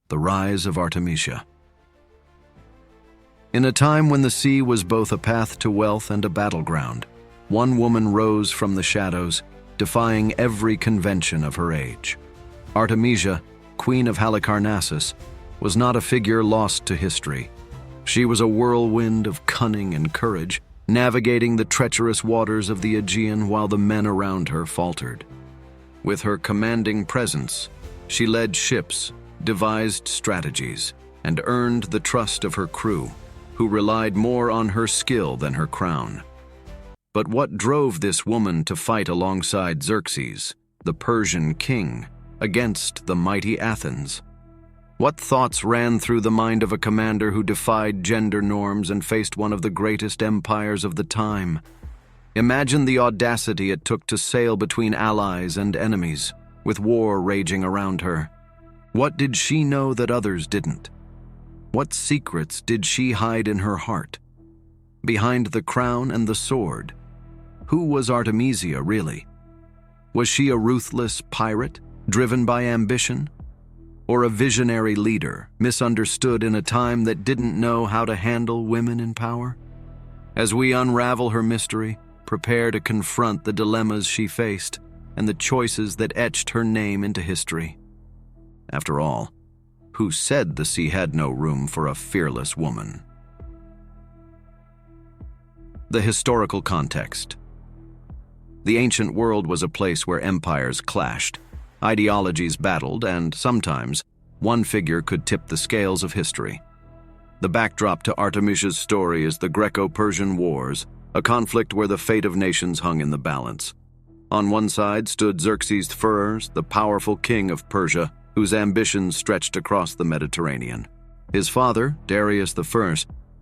The Rise of Artemisia. In a time when the sea was both a path to wealth and a battleground, one woman rose from the shadows, defying every convention of her age. Artemisia, queen of Halicarnassus, was not a figure lost to history. She was a whirlwind of cunning and courage, navigating the treacherous waters of the Aegean while the men around her faltered. With her commanding presence, she led ships, devised strategies, and earned the trust of her crew, who relied more on her skill than her crown. But what drove this woman to fight alongside Xerxes, the Persian king, against the mighty Athens? What thoughts ran through the mind of a commander who defied gender norms and faced one of the greatest empires of the time? Imagine the audacity it took to sail between allies and enemies, with war raging around her. What did she know that others didn't? What secrets did she hide in her heart? Behind the crown and the sword, who was Artemisia really? Was she a ruthless pirate, driven by ambition? Or a visionary leader, misunderstood in a time that didn't know how to handle women in power? As we unravel her mystery, prepare to confront the dilemmas she faced and the choices that etched her name into history. After all, who said the sea had no room for a fearless woman? The historical context. The ancient world was a place where empires clashed, ideologies battled, and sometimes one figure could tip the scales of history. The backdrop to Artemisia's story is the Greco-Persian Wars, a conflict where the fate of nations hung in the balance. On one side stood Xerxes I, the powerful king of Persia, whose ambitions stretched across the Mediterranean. His father, Darius I,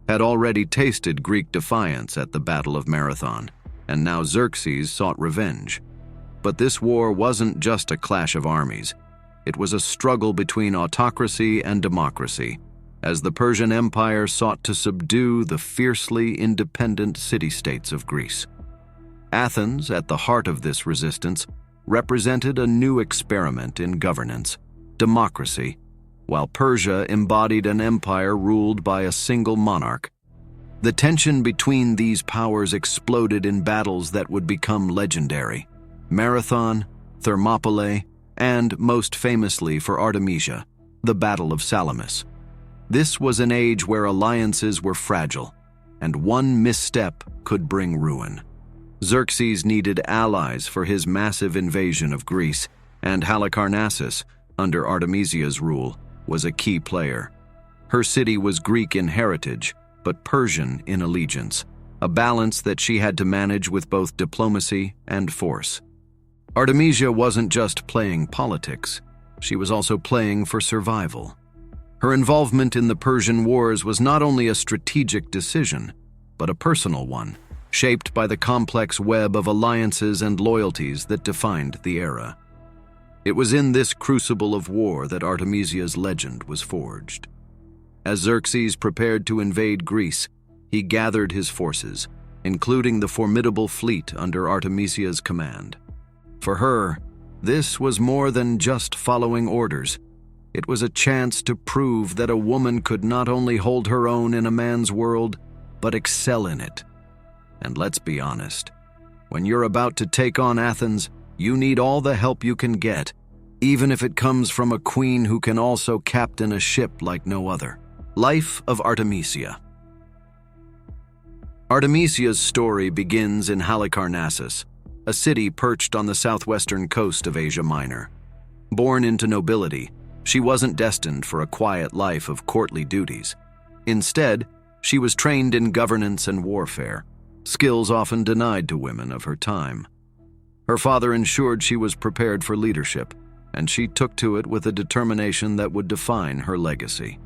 had already tasted Greek defiance at the Battle of Marathon, and now Xerxes sought revenge. But this war wasn't just a clash of armies. It was a struggle between autocracy and democracy, as the Persian Empire sought to subdue the fiercely independent city-states of Greece. Athens, at the heart of this resistance, represented a new experiment in governance, democracy, while Persia embodied an empire ruled by a single monarch. The tension between these powers exploded in battles that would become legendary: Marathon, Thermopylae, and, most famously for Artemisia, the Battle of Salamis. This was an age where alliances were fragile, and one misstep could bring ruin. Xerxes needed allies for his massive invasion of Greece, and Halicarnassus, under Artemisia's rule, was a key player. Her city was Greek in heritage, but Persian in allegiance, a balance that she had to manage with both diplomacy and force. Artemisia wasn't just playing politics, she was also playing for survival. Her involvement in the Persian Wars was not only a strategic decision, but a personal one, shaped by the complex web of alliances and loyalties that defined the era. It was in this crucible of war that Artemisia's legend was forged. As Xerxes prepared to invade Greece, he gathered his forces, including the formidable fleet under Artemisia's command. For her, this was more than just following orders. It was a chance to prove that a woman could not only hold her own in a man's world, but excel in it. And let's be honest, when you're about to take on Athens, you need all the help you can get, even if it comes from a queen who can also captain a ship like no other. Life of Artemisia. Artemisia's story begins in Halicarnassus, a city perched on the southwestern coast of Asia Minor. Born into nobility, she wasn't destined for a quiet life of courtly duties. Instead, she was trained in governance and warfare, skills often denied to women of her time. Her father ensured she was prepared for leadership, and she took to it with a determination that would define her legacy.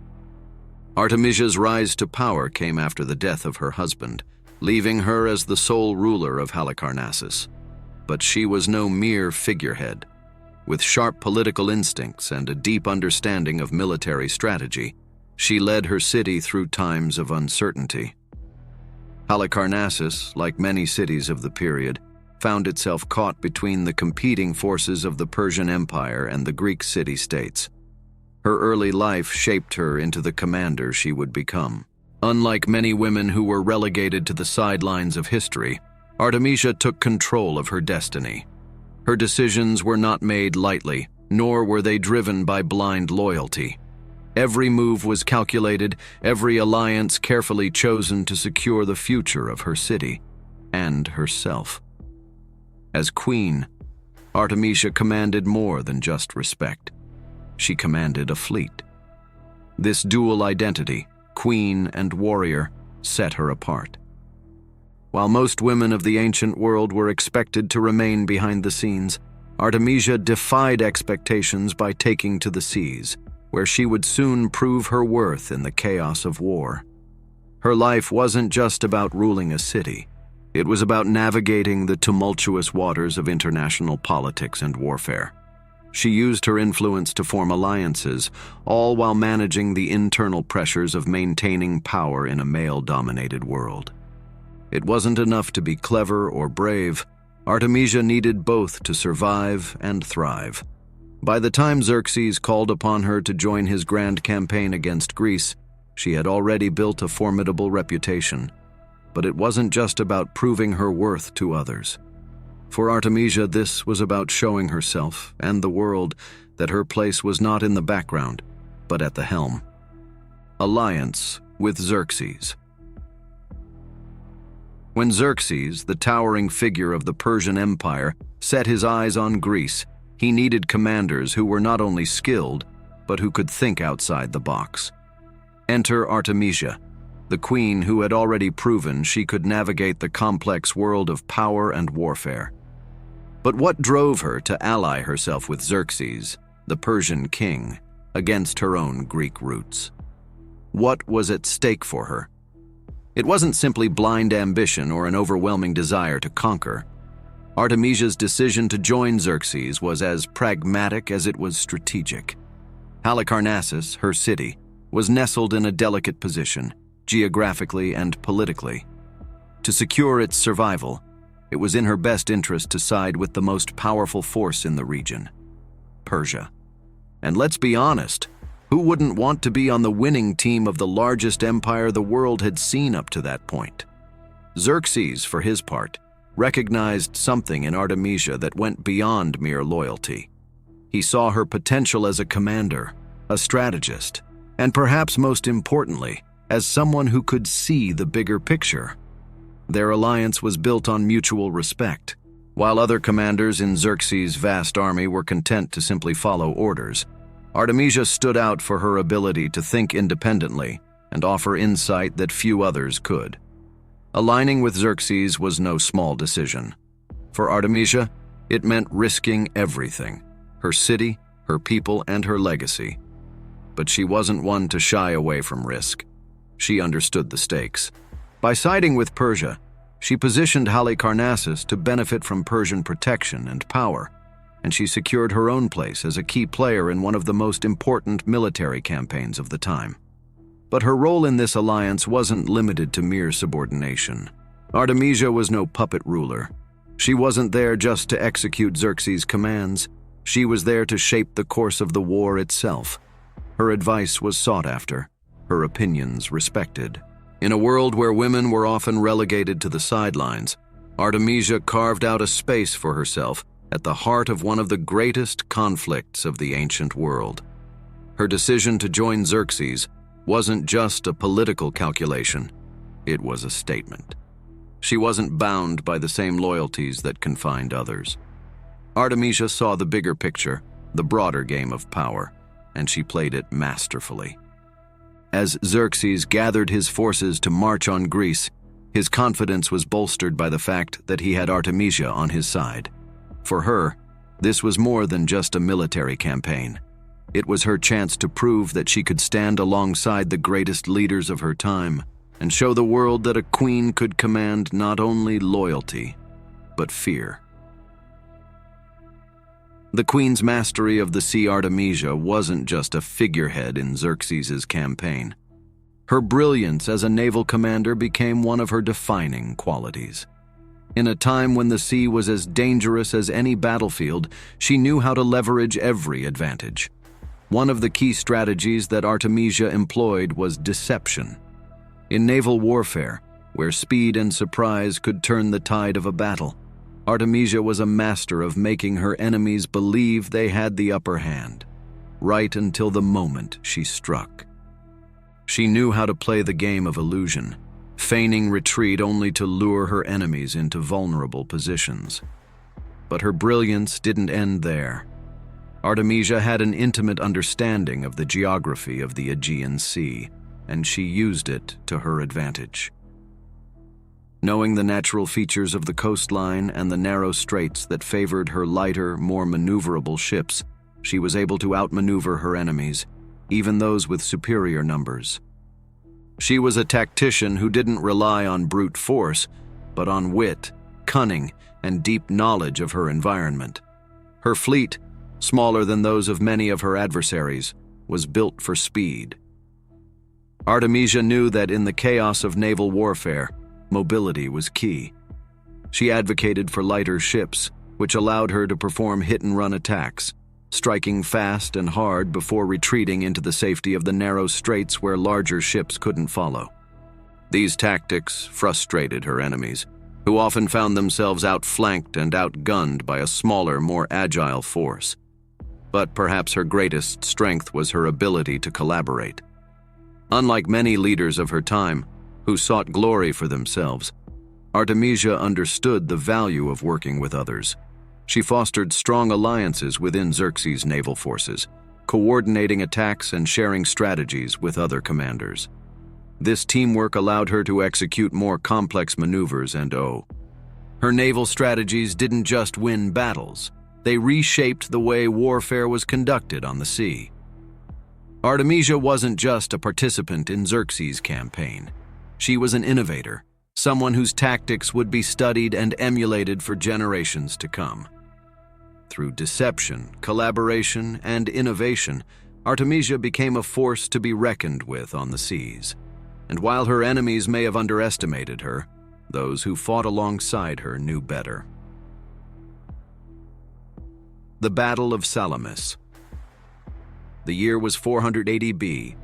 Artemisia's rise to power came after the death of her husband, leaving her as the sole ruler of Halicarnassus. But she was no mere figurehead. With sharp political instincts and a deep understanding of military strategy, she led her city through times of uncertainty. Halicarnassus, like many cities of the period, found itself caught between the competing forces of the Persian Empire and the Greek city-states. Her early life shaped her into the commander she would become. Unlike many women who were relegated to the sidelines of history, Artemisia took control of her destiny. Her decisions were not made lightly, nor were they driven by blind loyalty. Every move was calculated, every alliance carefully chosen to secure the future of her city and herself. As queen, Artemisia commanded more than just respect. She commanded a fleet. This dual identity, queen and warrior, set her apart. While most women of the ancient world were expected to remain behind the scenes, Artemisia defied expectations by taking to the seas, where she would soon prove her worth in the chaos of war. Her life wasn't just about ruling a city. It was about navigating the tumultuous waters of international politics and warfare. She used her influence to form alliances, all while managing the internal pressures of maintaining power in a male-dominated world. It wasn't enough to be clever or brave. Artemisia needed both to survive and thrive. By the time Xerxes called upon her to join his grand campaign against Greece, she had already built a formidable reputation. But it wasn't just about proving her worth to others. For Artemisia, this was about showing herself and the world that her place was not in the background, but at the helm. Alliance with Xerxes. When Xerxes, the towering figure of the Persian Empire, set his eyes on Greece, he needed commanders who were not only skilled, but who could think outside the box. Enter Artemisia, the queen who had already proven she could navigate the complex world of power and warfare. But what drove her to ally herself with Xerxes, the Persian king, against her own Greek roots? What was at stake for her? It wasn't simply blind ambition or an overwhelming desire to conquer. Artemisia's decision to join Xerxes was as pragmatic as it was strategic. Halicarnassus, her city, was nestled in a delicate position, geographically and politically. To secure its survival, it was in her best interest to side with the most powerful force in the region, Persia. And let's be honest, who wouldn't want to be on the winning team of the largest empire the world had seen up to that point? Xerxes, for his part, recognized something in Artemisia that went beyond mere loyalty. He saw her potential as a commander, a strategist, and perhaps most importantly, as someone who could see the bigger picture. Their alliance was built on mutual respect. While other commanders in Xerxes' vast army were content to simply follow orders, Artemisia stood out for her ability to think independently and offer insight that few others could. Aligning with Xerxes was no small decision. For Artemisia, it meant risking everything: her city, her people, and her legacy. But she wasn't one to shy away from risk. She understood the stakes. By siding with Persia, she positioned Halicarnassus to benefit from Persian protection and power, and she secured her own place as a key player in one of the most important military campaigns of the time. But her role in this alliance wasn't limited to mere subordination. Artemisia was no puppet ruler. She wasn't there just to execute Xerxes' commands. She was there to shape the course of the war itself. Her advice was sought after, her opinions respected. In a world where women were often relegated to the sidelines, Artemisia carved out a space for herself at the heart of one of the greatest conflicts of the ancient world. Her decision to join Xerxes wasn't just a political calculation, it was a statement. She wasn't bound by the same loyalties that confined others. Artemisia saw the bigger picture, the broader game of power, and she played it masterfully. As Xerxes gathered his forces to march on Greece, his confidence was bolstered by the fact that he had Artemisia on his side. For her, this was more than just a military campaign. It was her chance to prove that she could stand alongside the greatest leaders of her time and show the world that a queen could command not only loyalty, but fear. The queen's mastery of the sea Artemisia wasn't just a figurehead in Xerxes' campaign. Her brilliance as a naval commander became one of her defining qualities. In a time when the sea was as dangerous as any battlefield, she knew how to leverage every advantage. One of the key strategies that Artemisia employed was deception. In naval warfare, where speed and surprise could turn the tide of a battle, Artemisia was a master of making her enemies believe they had the upper hand, right until the moment she struck. She knew how to play the game of illusion, feigning retreat only to lure her enemies into vulnerable positions. But her brilliance didn't end there. Artemisia had an intimate understanding of the geography of the Aegean Sea, and she used it to her advantage. Knowing the natural features of the coastline and the narrow straits that favored her lighter, more maneuverable ships, she was able to outmaneuver her enemies, even those with superior numbers. She was a tactician who didn't rely on brute force, but on wit, cunning, and deep knowledge of her environment. Her fleet, smaller than those of many of her adversaries, was built for speed. Artemisia knew that in the chaos of naval warfare, mobility was key. She advocated for lighter ships, which allowed her to perform hit-and-run attacks, striking fast and hard before retreating into the safety of the narrow straits where larger ships couldn't follow. These tactics frustrated her enemies, who often found themselves outflanked and outgunned by a smaller, more agile force. But perhaps her greatest strength was her ability to collaborate. Unlike many leaders of her time, who sought glory for themselves, Artemisia understood the value of working with others. She fostered strong alliances within Xerxes' naval forces, coordinating attacks and sharing strategies with other commanders. This teamwork allowed her to execute more complex maneuvers her naval strategies didn't just win battles, they reshaped the way warfare was conducted on the sea. Artemisia wasn't just a participant in Xerxes' campaign. She was an innovator, someone whose tactics would be studied and emulated for generations to come. Through deception, collaboration, and innovation, Artemisia became a force to be reckoned with on the seas. And while her enemies may have underestimated her, those who fought alongside her knew better. The Battle of Salamis. The year was 480 B,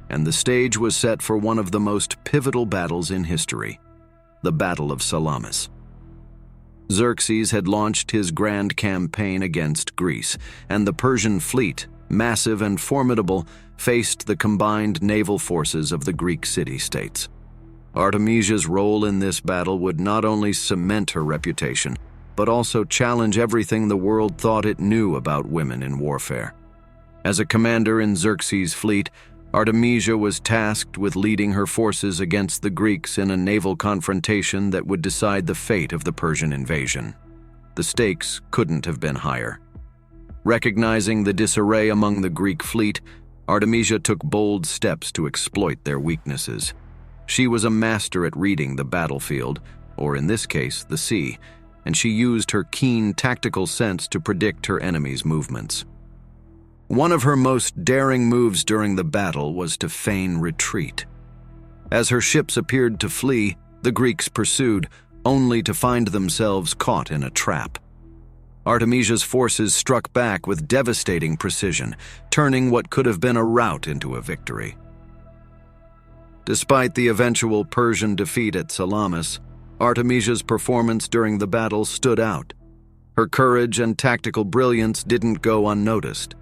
and the stage was set for one of the most pivotal battles in history, the Battle of Salamis. Xerxes had launched his grand campaign against Greece, and the Persian fleet, massive and formidable, faced the combined naval forces of the Greek city-states. Artemisia's role in this battle would not only cement her reputation, but also challenge everything the world thought it knew about women in warfare. As a commander in Xerxes' fleet, Artemisia was tasked with leading her forces against the Greeks in a naval confrontation that would decide the fate of the Persian invasion. The stakes couldn't have been higher. Recognizing the disarray among the Greek fleet, Artemisia took bold steps to exploit their weaknesses. She was a master at reading the battlefield, or in this case, the sea, and she used her keen tactical sense to predict her enemies' movements. One of her most daring moves during the battle was to feign retreat. As her ships appeared to flee, the Greeks pursued, only to find themselves caught in a trap. Artemisia's forces struck back with devastating precision, turning what could have been a rout into a victory. Despite the eventual Persian defeat at Salamis, Artemisia's performance during the battle stood out. Her courage and tactical brilliance didn't go unnoticed.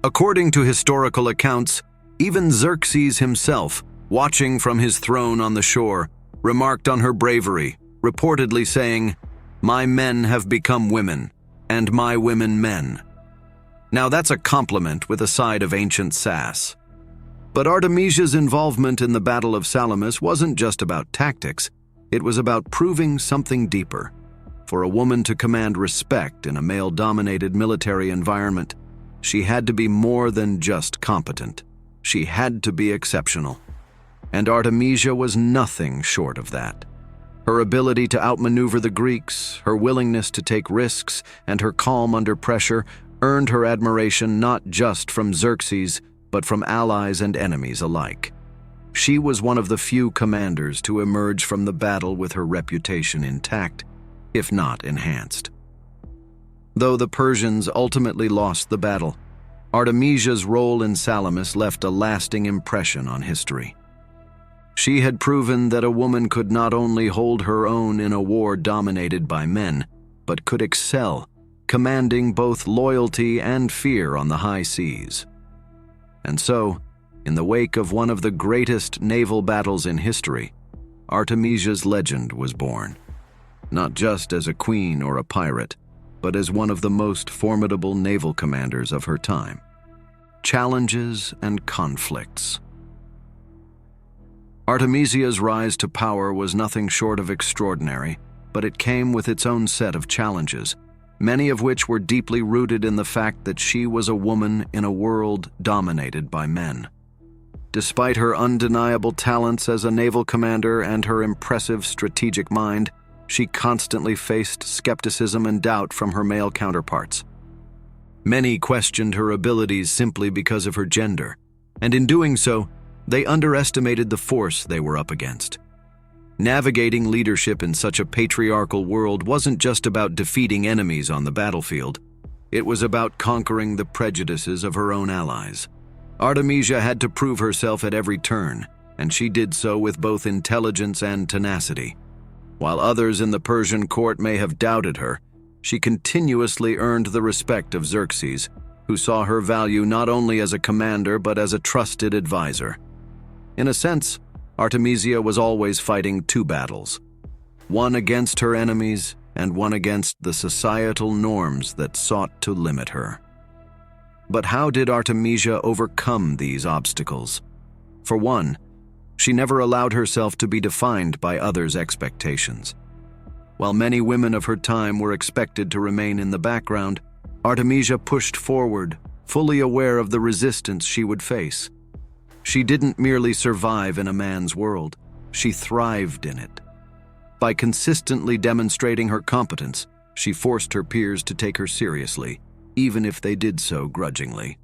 According to historical accounts, even Xerxes himself, watching from his throne on the shore, remarked on her bravery, reportedly saying, "My men have become women, and my women men." Now that's a compliment with a side of ancient sass. But Artemisia's involvement in the Battle of Salamis wasn't just about tactics, it was about proving something deeper. For a woman to command respect in a male-dominated military environment, she had to be more than just competent. She had to be exceptional. And Artemisia was nothing short of that. Her ability to outmaneuver the Greeks, her willingness to take risks, and her calm under pressure earned her admiration not just from Xerxes, but from allies and enemies alike. She was one of the few commanders to emerge from the battle with her reputation intact, if not enhanced. Though the Persians ultimately lost the battle, Artemisia's role in Salamis left a lasting impression on history. She had proven that a woman could not only hold her own in a war dominated by men, but could excel, commanding both loyalty and fear on the high seas. And so, in the wake of one of the greatest naval battles in history, Artemisia's legend was born, not just as a queen or a pirate, but as one of the most formidable naval commanders of her time. Challenges and conflicts. Artemisia's rise to power was nothing short of extraordinary, but it came with its own set of challenges, many of which were deeply rooted in the fact that she was a woman in a world dominated by men. Despite her undeniable talents as a naval commander and her impressive strategic mind, she constantly faced skepticism and doubt from her male counterparts. Many questioned her abilities simply because of her gender, and in doing so, they underestimated the force they were up against. Navigating leadership in such a patriarchal world wasn't just about defeating enemies on the battlefield. It was about conquering the prejudices of her own allies. Artemisia had to prove herself at every turn, and she did so with both intelligence and tenacity. While others in the Persian court may have doubted her, she continuously earned the respect of Xerxes, who saw her value not only as a commander but as a trusted advisor. In a sense, Artemisia was always fighting two battles, one against her enemies and one against the societal norms that sought to limit her. But how did Artemisia overcome these obstacles? For one, she never allowed herself to be defined by others' expectations. While many women of her time were expected to remain in the background, Artemisia pushed forward, fully aware of the resistance she would face. She didn't merely survive in a man's world, she thrived in it. By consistently demonstrating her competence, she forced her peers to take her seriously, even if they did so grudgingly.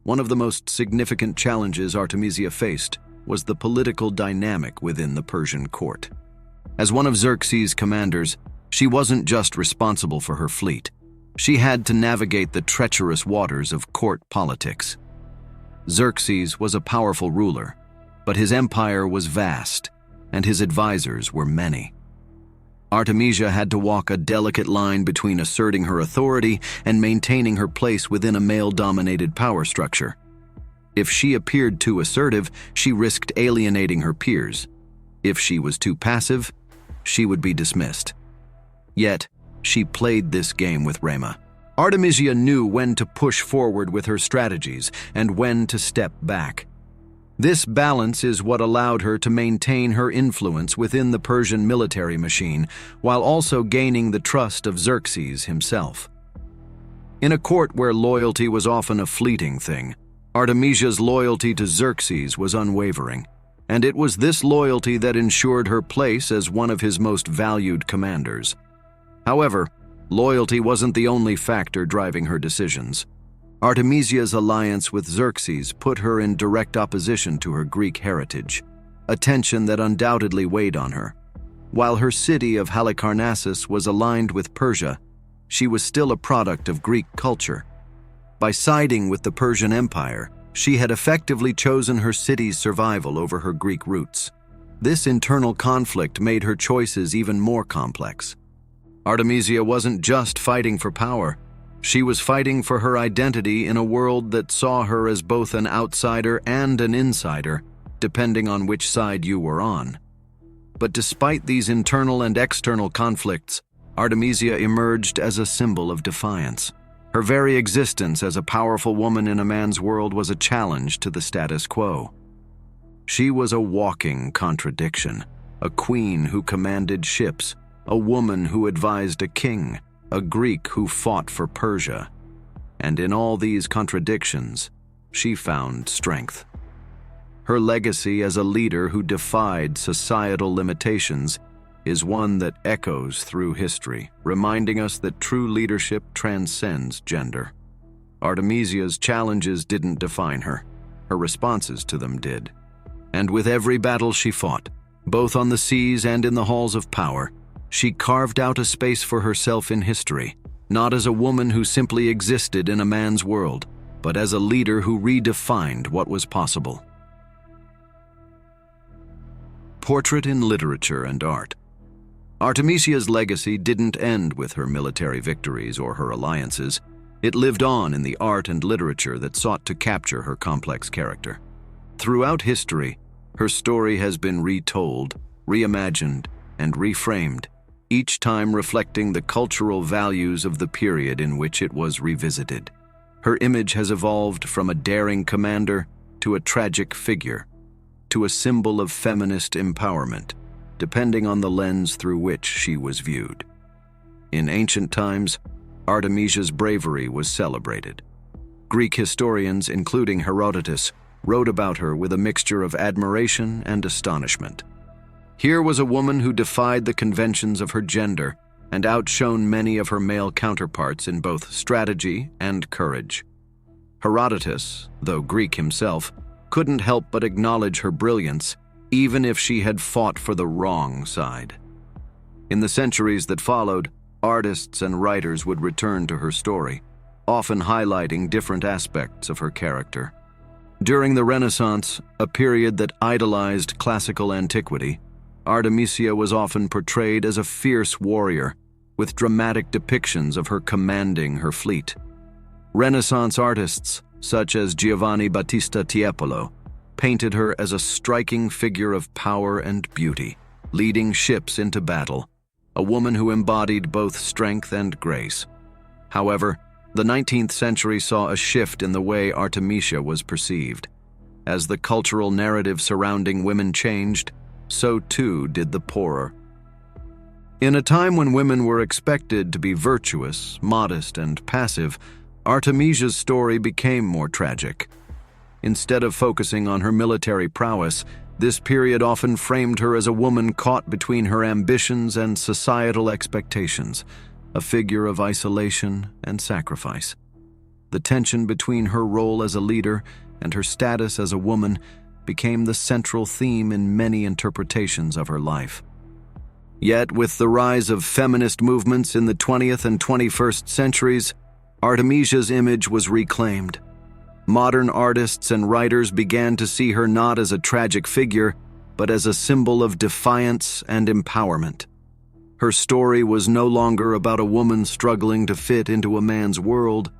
One of the most significant challenges Artemisia faced was the political dynamic within the Persian court. As one of Xerxes' commanders, she wasn't just responsible for her fleet. She had to navigate the treacherous waters of court politics. Xerxes was a powerful ruler, but his empire was vast, and his advisors were many. Artemisia had to walk a delicate line between asserting her authority and maintaining her place within a male-dominated power structure. If she appeared too assertive, she risked alienating her peers. If she was too passive, she would be dismissed. Yet, she played this game with Rema. Artemisia knew when to push forward with her strategies and when to step back. This balance is what allowed her to maintain her influence within the Persian military machine, while also gaining the trust of Xerxes himself. In a court where loyalty was often a fleeting thing, Artemisia's loyalty to Xerxes was unwavering, and it was this loyalty that ensured her place as one of his most valued commanders. However, loyalty wasn't the only factor driving her decisions. Artemisia's alliance with Xerxes put her in direct opposition to her Greek heritage, a tension that undoubtedly weighed on her. While her city of Halicarnassus was aligned with Persia, she was still a product of Greek culture. By siding with the Persian Empire, she had effectively chosen her city's survival over her Greek roots. This internal conflict made her choices even more complex. Artemisia wasn't just fighting for power. She was fighting for her identity in a world that saw her as both an outsider and an insider, depending on which side you were on. But despite these internal and external conflicts, Artemisia emerged as a symbol of defiance. Her very existence as a powerful woman in a man's world was a challenge to the status quo. She was a walking contradiction, a queen who commanded ships, a woman who advised a king, a Greek who fought for Persia. And in all these contradictions, she found strength. Her legacy as a leader who defied societal limitations is one that echoes through history, reminding us that true leadership transcends gender. Artemisia's challenges didn't define her. Her responses to them did. And with every battle she fought, both on the seas and in the halls of power, she carved out a space for herself in history, not as a woman who simply existed in a man's world, but as a leader who redefined what was possible. Portrait in literature and art. Artemisia's legacy didn't end with her military victories or her alliances. It lived on in the art and literature that sought to capture her complex character. Throughout history, her story has been retold, reimagined, and reframed, each time reflecting the cultural values of the period in which it was revisited. Her image has evolved from a daring commander to a tragic figure, to a symbol of feminist empowerment, depending on the lens through which she was viewed. In ancient times, Artemisia's bravery was celebrated. Greek historians, including Herodotus, wrote about her with a mixture of admiration and astonishment. Here was a woman who defied the conventions of her gender and outshone many of her male counterparts in both strategy and courage. Herodotus, though Greek himself, couldn't help but acknowledge her brilliance, even if she had fought for the wrong side. In the centuries that followed, artists and writers would return to her story, often highlighting different aspects of her character. During the Renaissance, a period that idolized classical antiquity, Artemisia was often portrayed as a fierce warrior, with dramatic depictions of her commanding her fleet. Renaissance artists, such as Giovanni Battista Tiepolo, painted her as a striking figure of power and beauty, leading ships into battle, a woman who embodied both strength and grace. However, the 19th century saw a shift in the way Artemisia was perceived. As the cultural narrative surrounding women changed, so too did the poorer. In a time when women were expected to be virtuous, modest, and passive, Artemisia's story became more tragic. Instead of focusing on her military prowess, this period often framed her as a woman caught between her ambitions and societal expectations, a figure of isolation and sacrifice. The tension between her role as a leader and her status as a woman became the central theme in many interpretations of her life. Yet, with the rise of feminist movements in the 20th and 21st centuries, Artemisia's image was reclaimed. Modern artists and writers began to see her not as a tragic figure, but as a symbol of defiance and empowerment. Her story was no longer about a woman struggling to fit into a man's world,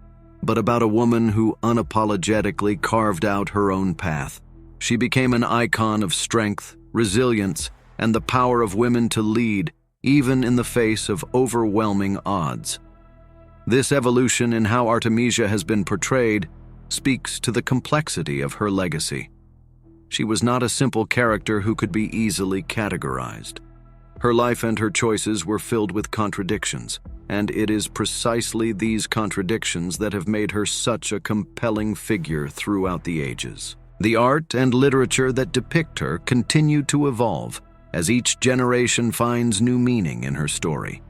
but about a woman who unapologetically carved out her own path. She became an icon of strength, resilience, and the power of women to lead, even in the face of overwhelming odds. This evolution in how Artemisia has been portrayed speaks to the complexity of her legacy. She was not a simple character who could be easily categorized. Her life and her choices were filled with contradictions, and it is precisely these contradictions that have made her such a compelling figure throughout the ages. The art and literature that depict her continue to evolve as each generation finds new meaning in her story.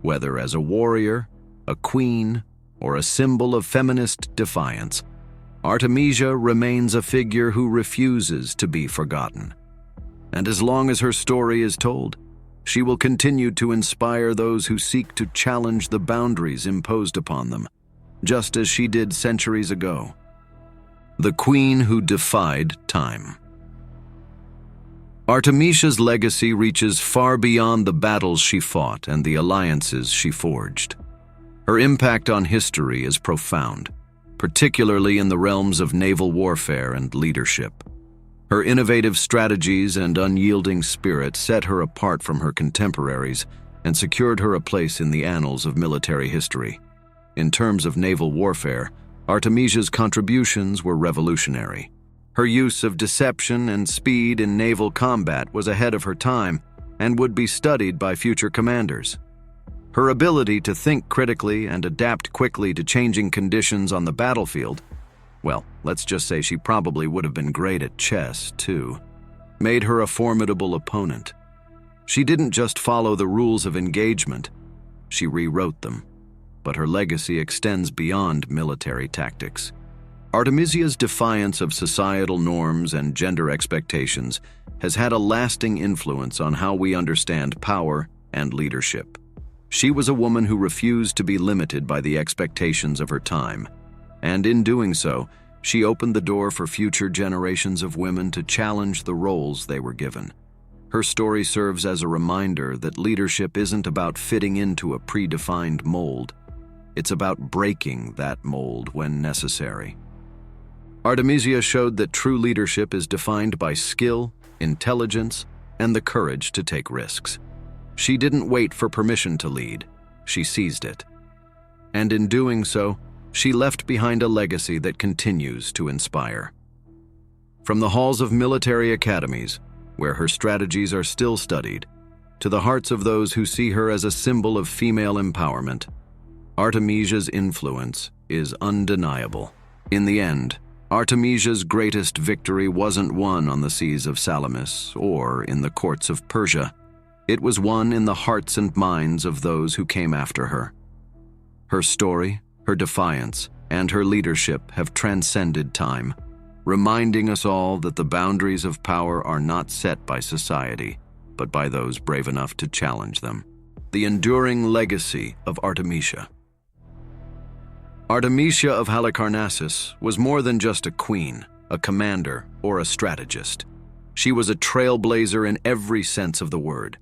Whether as a warrior, a queen, or a symbol of feminist defiance, Artemisia remains a figure who refuses to be forgotten. And as long as her story is told, she will continue to inspire those who seek to challenge the boundaries imposed upon them, just as she did centuries ago. The queen who defied time. Artemisia's legacy reaches far beyond the battles she fought and the alliances she forged. Her impact on history is profound, particularly in the realms of naval warfare and leadership. Her innovative strategies and unyielding spirit set her apart from her contemporaries and secured her a place in the annals of military history. In terms of naval warfare, Artemisia's contributions were revolutionary. Her use of deception and speed in naval combat was ahead of her time and would be studied by future commanders. Her ability to think critically and adapt quickly to changing conditions on the battlefield, well, let's just say she probably would have been great at chess, too, made her a formidable opponent. She didn't just follow the rules of engagement, she rewrote them, but her legacy extends beyond military tactics. Artemisia's defiance of societal norms and gender expectations has had a lasting influence on how we understand power and leadership. She was a woman who refused to be limited by the expectations of her time. And in doing so, she opened the door for future generations of women to challenge the roles they were given. Her story serves as a reminder that leadership isn't about fitting into a predefined mold. It's about breaking that mold when necessary. Artemisia showed that true leadership is defined by skill, intelligence, and the courage to take risks. She didn't wait for permission to lead, she seized it. And in doing so, she left behind a legacy that continues to inspire. From the halls of military academies, where her strategies are still studied, to the hearts of those who see her as a symbol of female empowerment, Artemisia's influence is undeniable. In the end, Artemisia's greatest victory wasn't won on the seas of Salamis or in the courts of Persia. It was won in the hearts and minds of those who came after her. Her story, her defiance, and her leadership have transcended time, reminding us all that the boundaries of power are not set by society, but by those brave enough to challenge them. The enduring legacy of Artemisia. Artemisia of Halicarnassus was more than just a queen, a commander, or a strategist. She was a trailblazer in every sense of the word.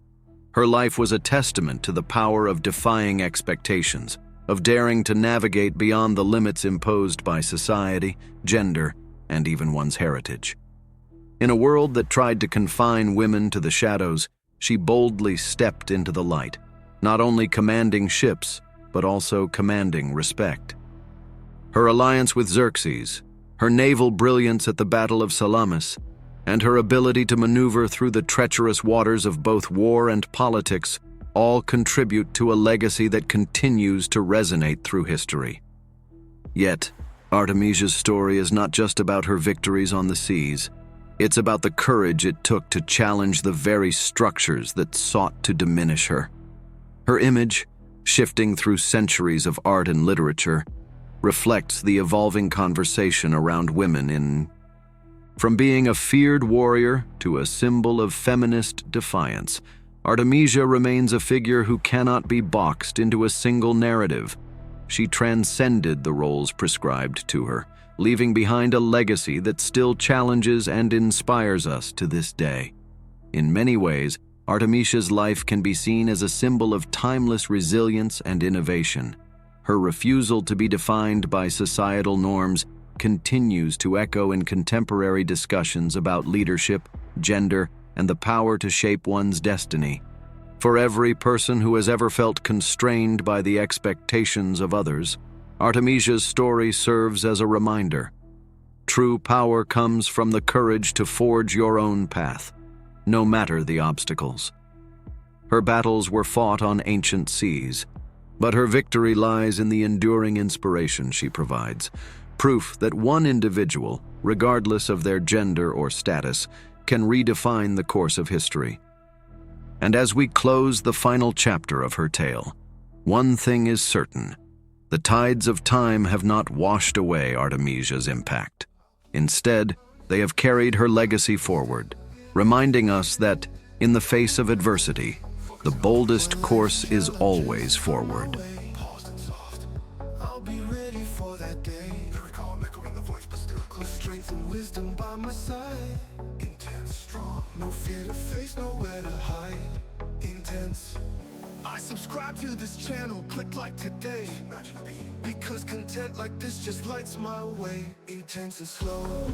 Her life was a testament to the power of defying expectations, of daring to navigate beyond the limits imposed by society, gender, and even one's heritage. In a world that tried to confine women to the shadows, she boldly stepped into the light, not only commanding ships, but also commanding respect. Her alliance with Xerxes, her naval brilliance at the Battle of Salamis, and her ability to maneuver through the treacherous waters of both war and politics all contribute to a legacy that continues to resonate through history. Yet, Artemisia's story is not just about her victories on the seas. It's about the courage it took to challenge the very structures that sought to diminish her. Her image, shifting through centuries of art and literature, reflects the evolving conversation around women From being a feared warrior to a symbol of feminist defiance, Artemisia remains a figure who cannot be boxed into a single narrative. She transcended the roles prescribed to her, leaving behind a legacy that still challenges and inspires us to this day. In many ways, Artemisia's life can be seen as a symbol of timeless resilience and innovation. Her refusal to be defined by societal norms continues to echo in contemporary discussions about leadership, gender, and the power to shape one's destiny. For every person who has ever felt constrained by the expectations of others, Artemisia's story serves as a reminder. True power comes from the courage to forge your own path, no matter the obstacles. Her battles were fought on ancient seas, but her victory lies in the enduring inspiration she provides, proof that one individual, regardless of their gender or status, can redefine the course of history. And as we close the final chapter of her tale, one thing is certain: the tides of time have not washed away Artemisia's impact. Instead, they have carried her legacy forward, reminding us that, in the face of adversity, the boldest course is always forward. I'll be ready for that day. Very calm, echoing the voice, but still close. Strength and wisdom by my side. Intense, strong, no fear to face, nowhere to hide. Intense. I subscribe to this channel, click like today. Because content like this just lights my way. Intense and slow.